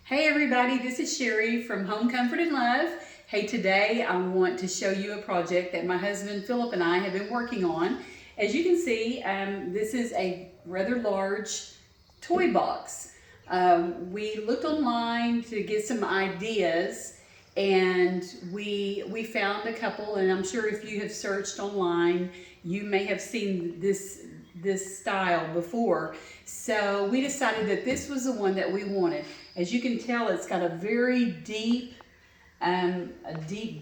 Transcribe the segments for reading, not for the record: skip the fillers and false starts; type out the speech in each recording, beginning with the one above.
Hey everybody, this is Sherry from Home Comfort and Love. Hey, today I want to show you a project that my husband Philip and I have been working on. As you can see, this is a rather large toy box. We looked online to get some ideas, and we found a couple, and I'm sure if you have searched online, you may have seen this style before. So we decided that this was the one that we wanted. As you can tell, it's got a very deep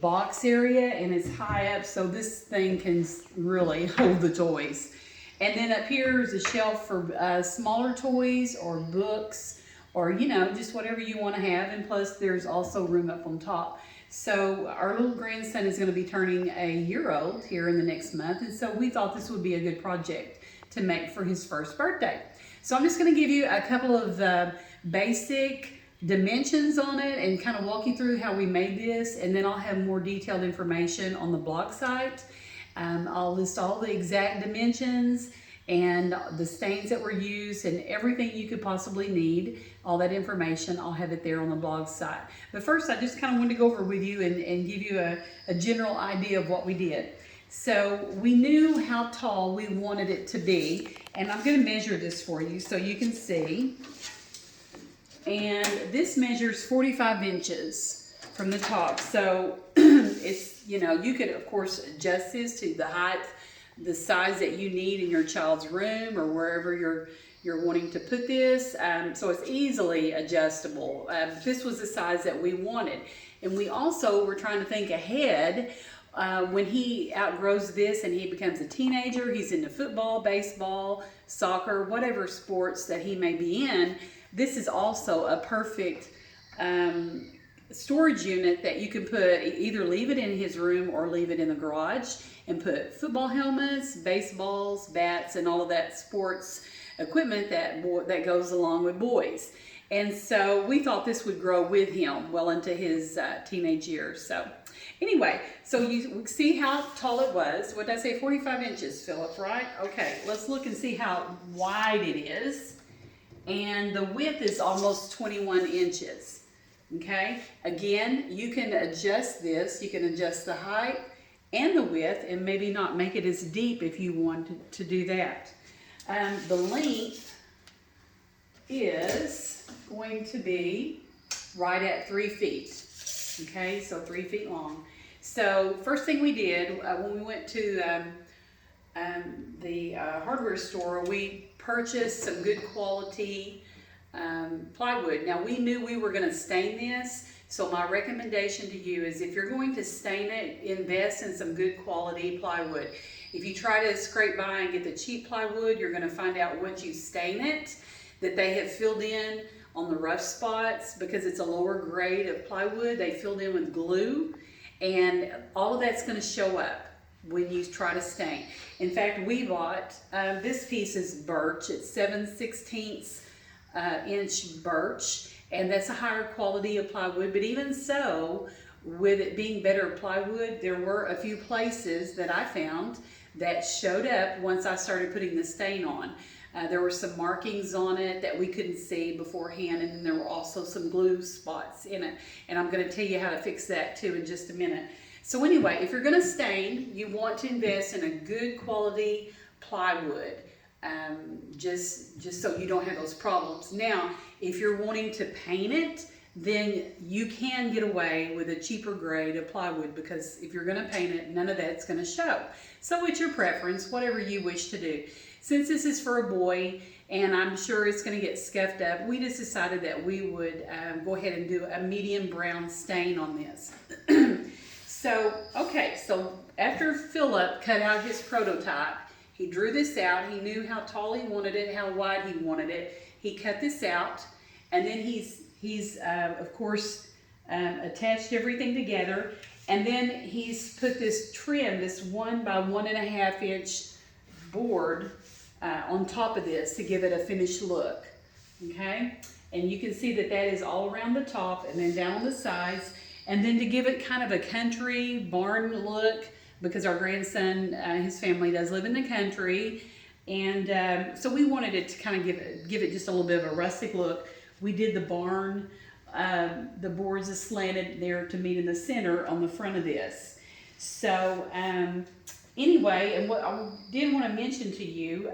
box area, and it's high up, so this thing can really hold the toys. And then up here is a shelf for smaller toys or books, or just whatever you want to have. And plus, there's also room up on top. So our little grandson is going to be turning a year old here in the next month, and so we thought this would be a good project to make for his first birthday. So I'm just going to give you a couple of basic dimensions on it and kind of walk you through how we made this, and then I'll have more detailed information on the blog site. I'll list all the exact dimensions and the stains that were used and everything you could possibly need. All that information, I'll have it there on the blog site. But first, I just kind of wanted to go over with you and give you a general idea of what we did. So we knew how tall we wanted it to be, and I'm going to measure this for you so you can see. And this measures 45 inches from the top. So it's, you could of course adjust this to the height, the size that you need in your child's room or wherever you're wanting to put this. So it's easily adjustable. This was the size that we wanted. And we also were trying to think ahead. When he outgrows this and he becomes a teenager, he's into football, baseball, soccer, whatever sports that he may be in, this is also a perfect storage unit that you can put, either leave it in his room or leave it in the garage, and put football helmets, baseballs, bats, and all of that sports equipment that goes along with boys. And so we thought this would grow with him well into his teenage years. So anyway, so you see how tall it was. What did I say? 45 inches, Philip, right? Okay, let's look and see how wide it is. And the width is almost 21 inches. Okay, again, you can adjust this. You can adjust the height and the width, and maybe not make it as deep if you want to do that. The length is going to be right at 3 feet. Okay, so 3 feet long. So first thing we did when we went to the hardware store, we purchased some good quality plywood. Now we knew we were going to stain this, so my recommendation to you is if you're going to stain it, invest in some good quality plywood. If you try to scrape by and get the cheap plywood, you're going to find out once you stain it that they have filled in on the rough spots, because it's a lower grade of plywood. They filled in with glue, and all of that's going to show up when you try to stain. In fact, we bought, this piece is birch. It's 7/16 inch birch, and that's a higher quality of plywood. But even so, with it being better plywood, there were a few places that I found that showed up once I started putting the stain on. There were some markings on it that we couldn't see beforehand, and then there were also some glue spots in it. And I'm going to tell you how to fix that too in just a minute. So anyway, if you're going to stain, you want to invest in a good quality plywood, just so you don't have those problems. Now, if you're wanting to paint it, then you can get away with a cheaper grade of plywood, because if you're going to paint it, none of that's going to show. So it's your preference, whatever you wish to do. Since this is for a boy, and I'm sure it's going to get scuffed up, we just decided that we would go ahead and do a medium brown stain on this. So after Philip cut out his prototype, he drew this out. He knew how tall he wanted it, how wide he wanted it. He cut this out, and then he's of course attached everything together, and then he's put this trim, this 1 by 1.5 inch board on top of this to give it a finished look. Okay, and you can see that is all around the top and then down on the sides. And then to give it kind of a country barn look, because our grandson, his family does live in the country, and so we wanted it to kind of give it just a little bit of a rustic look. We did the barn the boards is slanted there to meet in the center on the front of this. So anyway, and what I did want to mention to you,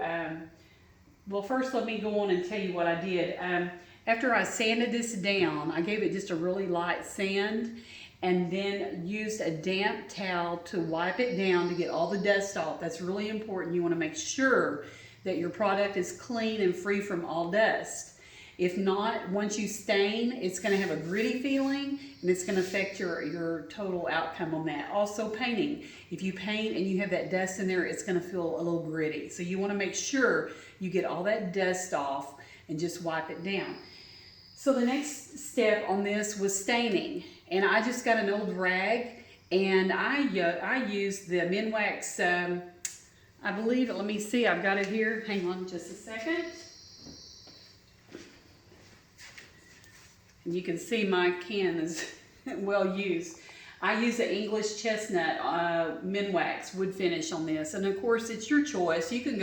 well, first let me go on and tell you what I did. After I sanded this down, I gave it just a really light sand and then used a damp towel to wipe it down to get all the dust off. That's really important. You want to make sure that your product is clean and free from all dust. If not, once you stain, it's going to have a gritty feeling and it's going to affect your total outcome on that. Also painting. If you paint and you have that dust in there, it's going to feel a little gritty. So you want to make sure you get all that dust off and just wipe it down. So the next step on this was staining. And I just got an old rag and I used the Minwax, I believe, let me see, I've got it here. Hang on just a second. And you can see my can is well used. I use the English chestnut Minwax wood finish on this, and of course it's your choice. You can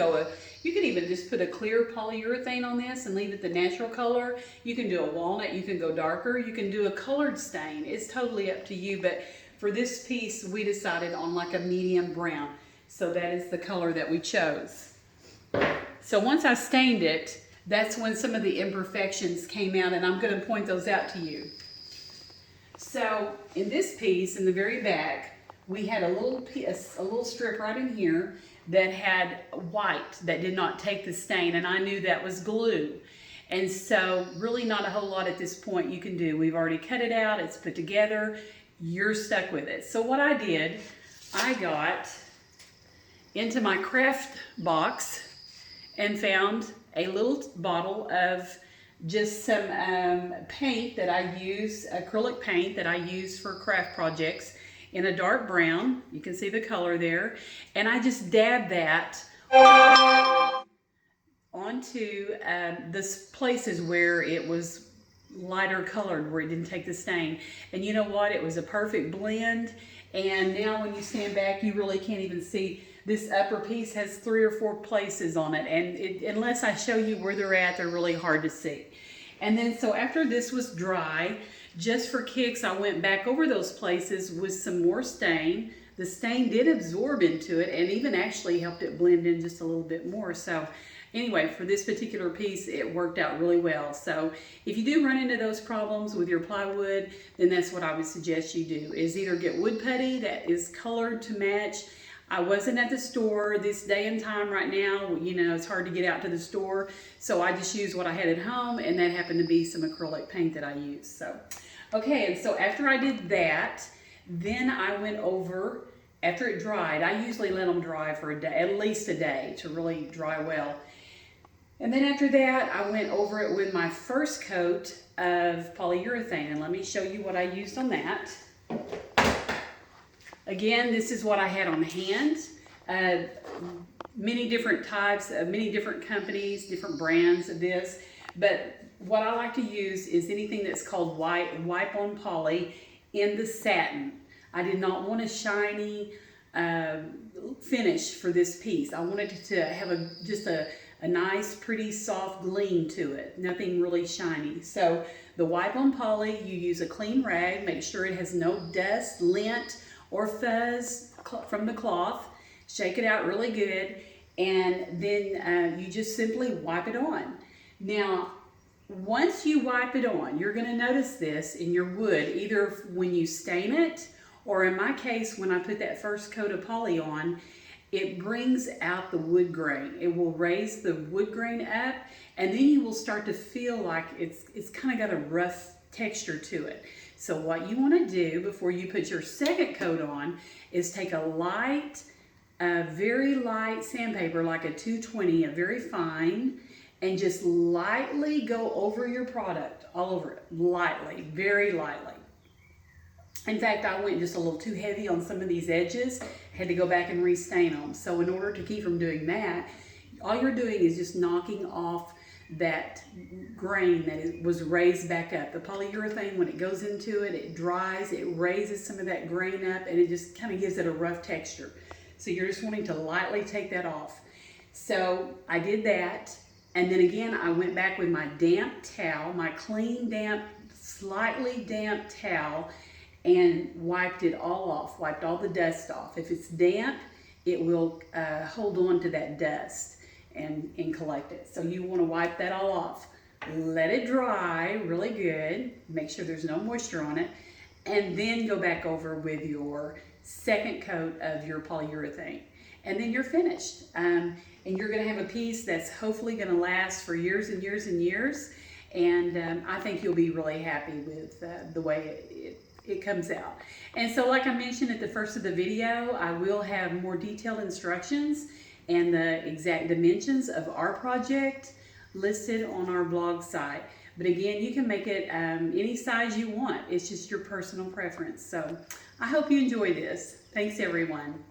even just put a clear polyurethane on this and leave it the natural color. You can do a walnut, you can go darker, you can do a colored stain. It's totally up to you, but for this piece we decided on like a medium brown. So that is the color that we chose. So once I stained it, that's when some of the imperfections came out, and I'm going to point those out to you. So in this piece, in the very back, we had a little strip right in here that had white that did not take the stain, and I knew that was glue. And so really not a whole lot at this point you can do. We've already cut it out, it's put together, you're stuck with it. So what I did, I got into my craft box and found a little bottle of just some paint that I use, acrylic paint that I use for craft projects in a dark brown. You can see the color there. And I just dabbed that onto the places where it was lighter colored, where it didn't take the stain. And you know what? It was a perfect blend. And now when you stand back, you really can't even see. This upper piece has 3 or 4 places on it, and unless I show you where they're at, they're really hard to see. And then so after this was dry, just for kicks, I went back over those places with some more stain. The stain did absorb into it and even actually helped it blend in just a little bit more. So anyway, for this particular piece, it worked out really well. So if you do run into those problems with your plywood, then that's what I would suggest you do, is either get wood putty that is colored to match. I wasn't at the store this day and time right now. You know, it's hard to get out to the store. So I just used what I had at home, and that happened to be some acrylic paint that I used. So, okay, and so after I did that, then I went over, after it dried, I usually let them dry for a day, at least a day, to really dry well. And then after that, I went over it with my first coat of polyurethane, and let me show you what I used on that. Again, this is what I had on hand. Many different types, many different companies, different brands of this. But what I like to use is anything that's called Wipe On Poly in the satin. I did not want a shiny finish for this piece. I wanted it to have just a nice, pretty, soft gleam to it. Nothing really shiny. So the Wipe On Poly, you use a clean rag. Make sure it has no dust, lint, or fuzz from the cloth. Shake it out really good, and then you just simply wipe it on. Now, once you wipe it on, you're going to notice this in your wood, either when you stain it, or in my case, when I put that first coat of poly on, it brings out the wood grain. It will raise the wood grain up, and then you will start to feel like it's kind of got a rough texture to it. So what you want to do before you put your second coat on is take a light, very light sandpaper, like a 220, a very fine, and just lightly go over your product, all over it, lightly, very lightly. In fact, I went just a little too heavy on some of these edges, had to go back and restain them. So in order to keep from doing that, all you're doing is just knocking off that grain that was raised back up. The polyurethane, when it goes into it, it dries, it raises some of that grain up, and it just kind of gives it a rough texture. So you're just wanting to lightly take that off. So I did that, and then again, I went back with my damp towel, my clean, damp, slightly damp towel and wiped it all off, wiped all the dust off. If it's damp, it will hold on to that dust and collect it. So you want to wipe that all off. Let it dry really good. Make sure there's no moisture on it. And then go back over with your second coat of your polyurethane. And then you're finished. And you're going to have a piece that's hopefully going to last for years and years and years. And I think you'll be really happy with the way it comes out. And so like I mentioned at the first of the video, I will have more detailed instructions and the exact dimensions of our project listed on our blog site. But again, you can make it any size you want. It's just your personal preference. So I hope you enjoy this. Thanks everyone.